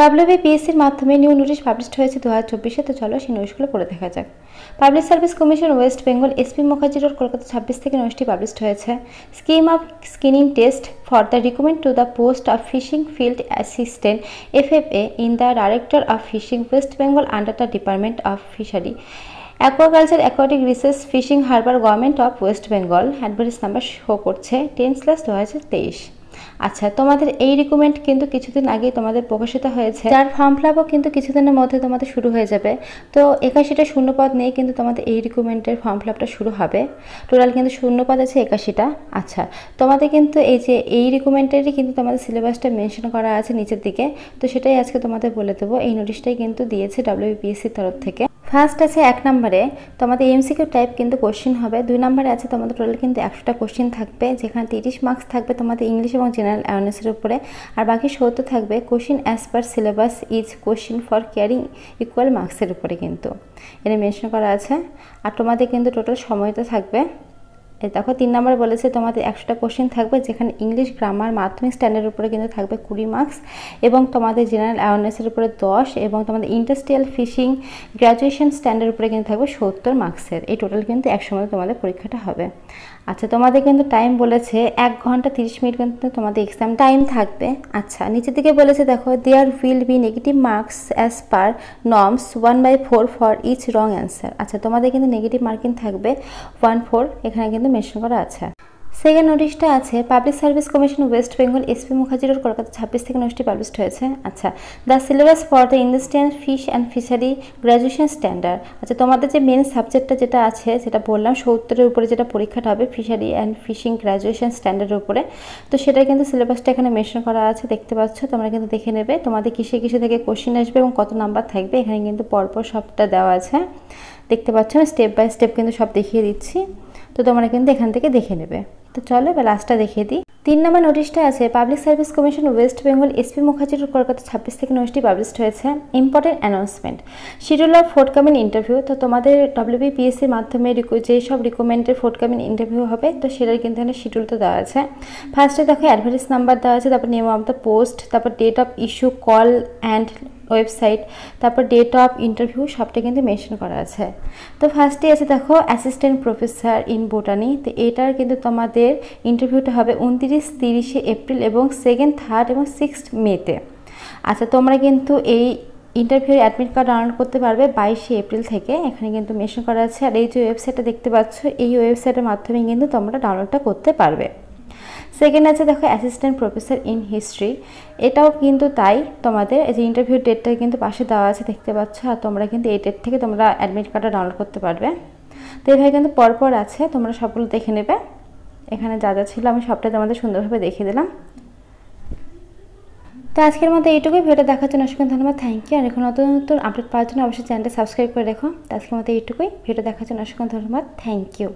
WBPSCর মাধ্যমে new notice published হয়েছে 2024-এ। তো চলো সেই নোটিশগুলো পড়ে দেখা যাক। Public service commission West Bengal SP Mukherjee road Kolkata 26 থেকে নোটিশটি পাবলিশড হয়েছে। Scheme of screening test for the recruitment to the post of fishing field assistant FFA in the director of fishing West Bengal under the department of fishery aquaculture aquatic research fishing harbour government of West Bengal. Advertise number show করছে 10/2023। আচ্ছা, তোমাদের এই recruitment কিন্তু কিছুদিন আগেই তোমাদের প্রকাশিত হয়েছে, যার ফর্ম ফিল আপও কিন্তু কিছুদিনের মধ্যে তোমাদের শুরু হয়ে যাবে। তো 81টা শূন্যপদ নিয়ে কিন্তু তোমাদের এই রিক্রুটমেন্টের ফর্ম ফিল আপটা শুরু হবে। টোটাল কিন্তু শূন্যপদ আছে 81টা। আচ্ছা, তোমাদের কিন্তু এই যে এই রিক্রুটমেন্টেরই কিন্তু তোমাদের সিলেবাসটা মেনশন করা আছে নিচের দিকে। তো সেটাই আজকে তোমাদের বলে দেবো। এই নোটিশটাই কিন্তু দিয়েছে WBPSCর তরফ থেকে। ফার্স্ট আছে 1 নম্বরে তোমাদের MCQ টাইপ কিন্তু কোশ্চেন হবে। 2 নম্বরে আছে তোমাদের টোটাল কিন্তু 100টা কোশ্চেন থাকবে, যেখানে 30 মার্কস থাকবে তোমাদের ইংলিশ এবং জেনারেল অ্যাওয়ারনেসের উপরে, আর বাকি 70 থাকবে question as per syllabus is question for carrying equal মার্কসের উপরে কিন্তু এটা মেনশন করা আছে। আর তোমাদের কিন্তু টোটাল সময়টা থাকবে, দেখো 3 নম্বর বলেছে তোমাদের 100টা কোশ্চেন থাকবে, যেখানে ইংলিশ গ্রামার মাধ্যমিক স্ট্যান্ডার্ডের উপরে কিন্তু থাকবে 20 মার্কস, এবং তোমাদের জেনারেল অ্যাওয়ারনেসের উপরে 10, এবং তোমাদের ইন্ডাস্ট্রিয়াল ফিশিং গ্র্যাজুয়েশন স্ট্যান্ডার্ডের উপরে কিন্তু থাকবে 70 মার্কসের। এই টোটাল কিন্তু একসময় তোমাদের পরীক্ষাটা হবে। আচ্ছা, তোমাদের কিন্তু টাইম বলেছে 1 ঘন্টা 30 মিনিট কিন্তু তোমাদের এক্সাম টাইম থাকবে। আচ্ছা, নিচের দিকে বলেছে দেখো there will be negative marks as per norms 1/4 for each wrong answer. আচ্ছা, তোমাদের কিন্তু নেগেটিভ মার্কিং থাকবে 1/4, এখানে কিন্তু মেনশন করা আছে। সেকেন্ড নোটিশটা আছে public service commission West Bengal SP Mukherjee road Kolkata 26 থেকে নোটিশটি পাবলিশড হয়েছে। আচ্ছা, the syllabus for the industrial fish and fishery graduation standard. আচ্ছা, তোমাদের যে মেন সাবজেক্টটা যেটা আছে যেটা বললাম 70-এর উপরে যেটা পরীক্ষাটা হবে ফিশারি অ্যান্ড ফিশিং গ্র্যাজুয়েশন স্ট্যান্ডার্ডের উপরে, তো সেটা কিন্তু সিলেবাসটা এখানে মেনশন করা আছে, দেখতে পাচ্ছ। তোমরা কিন্তু দেখে নেবে তোমাদের কিসে কিসে থেকে কোশ্চেন আসবে এবং কত নাম্বার থাকবে, এখানে কিন্তু পরপর সবটা দেওয়া আছে, দেখতে পাচ্ছ। আমি স্টেপ বাই স্টেপ কিন্তু সব দেখিয়ে দিচ্ছি, তো তোমরা কিন্তু এখান থেকে দেখে নেবে। তো চলো এবার লাস্টটা দেখিয়ে দিই। 3 নম্বর নোটিশটা আছে public service commission West Bengal SP Mukherjee road Kolkata 26 থেকে নোটিশটি পাবলিশড হয়েছে। Important announcement, schedule of forthcoming interview. তো তোমাদের WBPSCর মাধ্যমে যে সব রিকমেন্ডেড ফোর্থকামিং ইন্টারভিউ হবে, তো সেটার কিন্তু এখানে শিডিউলটা দেওয়া আছে। ফার্স্টে দেখো অ্যাডভার্টাইজ নাম্বার দেওয়া আছে, তারপর নেম অফ দ্য পোস্ট, তারপর date of issue, call and website, তারপর ডেট অফ ইন্টারভিউ, সবটা কিন্তু মেনশন করা আছে। তো ফার্স্টে আছে দেখো অ্যাসিস্ট্যান্ট প্রফেসর ইন বোটানি। তো এটার কিন্তু তোমাদের ইন্টারভিউটা হবে 29-30 এপ্রিল এবং 2nd, 3rd এবং 6th মেতে। আচ্ছা, তোমরা কিন্তু এই ইন্টারভিউর অ্যাডমিট কার্ড ডাউনলোড করতে পারবে 22 এপ্রিল থেকে, এখানে কিন্তু মেনশন করা আছে। আর এই যে ওয়েবসাইটটা দেখতে পাচ্ছ, এই ওয়েবসাইটের মাধ্যমে কিন্তু তোমরা ডাউনলোডটা করতে পারবে। সেকেন্ড আছে দেখো অ্যাসিস্ট্যান্ট প্রফেসর ইন হিস্ট্রি, এটাও কিন্তু তাই। তোমাদের এই যে ইন্টারভিউ ডেটটা কিন্তু পাশে দেওয়া আছে, দেখতে পাচ্ছ। আর তোমরা কিন্তু এই ডেট থেকে তোমরা অ্যাডমিট কার্ডটা ডাউনলোড করতে পারবে। তো এইভাবে কিন্তু পরপর আছে, তোমরা সবগুলো দেখে নেবে। এখানে যা যা ছিল আমি সবটাই তোমাদের সুন্দরভাবে দেখিয়ে দিলাম। তো আজকের মতো এইটুকুই। ভিডিও দেখার জন্য অসংখ্য ধন্যবাদ, থ্যাংক ইউ। আর এখন নতুন নতুন আপডেট পাওয়ার জন্য অবশ্যই চ্যানেলটা সাবস্ক্রাইব করে রেখো। তো আজকের মতো এইটুকুই। ভিডিও দেখার জন্য অসংখ্য ধন্যবাদ, থ্যাংক ইউ।